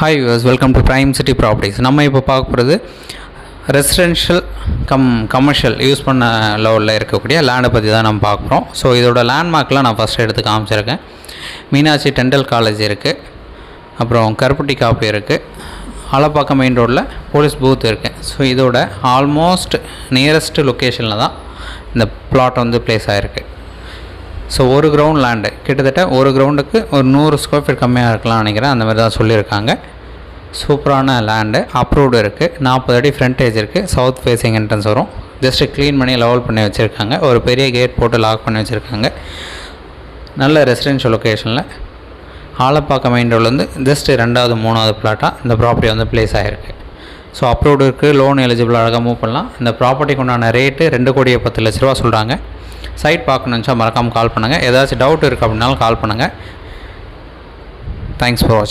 Hi viewers, welcome to prime city properties. நம்ம இப்போ பார்க்க போகிறது ரெசிடென்ஷியல் கமர்ஷியல் யூஸ் பண்ண லெவலில் இருக்கக்கூடிய லேண்டை பற்றி தான் நம்ம பார்க்குறோம். ஸோ இதோட லேண்ட்மார்க்லாம் நான் ஃபஸ்ட்டு எடுத்து காமிச்சிருக்கேன். மீனாட்சி டென்டல் காலேஜ் இருக்குது, அப்புறம் கருப்பட்டி காப்பி இருக்குது, ஆலப்பாக்கம் மெயின் ரோட்டில் போலீஸ் பூத் இருக்குது. ஸோ இதோட ஆல்மோஸ்ட் நியரஸ்ட் லொக்கேஷனில் தான் இந்த பிளாட் வந்து ப்ளேஸ் ஆகிருக்கு. ஸோ ஒரு கிரவுண்ட் லேண்டு கிட்டத்தட்ட ஒரு கிரவுண்டுக்கு ஒரு 100 ஸ்கொயர் ஃபீட் கம்மியாக இருக்கலாம்னு நினைக்கிறேன். அந்த மாதிரி தான் சொல்லியிருக்காங்க. சூப்பரான லேண்டு, அப்ரூவ்டு இருக்குது, 40 அடி ஃப்ரண்டேஜ் இருக்குது, சவுத் ஃபேஸிங் என்ட்ரன்ஸ் வரும். ஜஸ்ட்டு க்ளீன் பண்ணி லெவல் பண்ணி வச்சுருக்காங்க. ஒரு பெரிய கேட் போட்டு லாக் பண்ணி வச்சுருக்காங்க. நல்ல ரெசிடென்ஷியல் லொக்கேஷனில் ஆலப்பாக்கம் மெயின் ரோட்லேருந்து ஜஸ்ட்டு 2வது 3வது பிளாட்டாக இந்த ப்ராப்பர்ட்டி வந்து ப்ளேஸ் ஆகிருக்கு. ஸோ அப்ரூவ்டு இருக்குது, லோன் எலிஜிபிள், அழகாக மூவ் பண்ணலாம். இந்த ப்ராப்பர்ட்டிக்கு உண்டான ரேட்டு 2,10,00,000 சொல்கிறாங்க. சைட் பார்க்கணுன்னு மறக்காமல் கால் பண்ணுங்கள். ஏதாச்சும் டவுட் இருக்குது அப்படின்னாலும் கால் பண்ணுங்கள். தேங்க்ஸ் ஃபார் வாட்சிங்.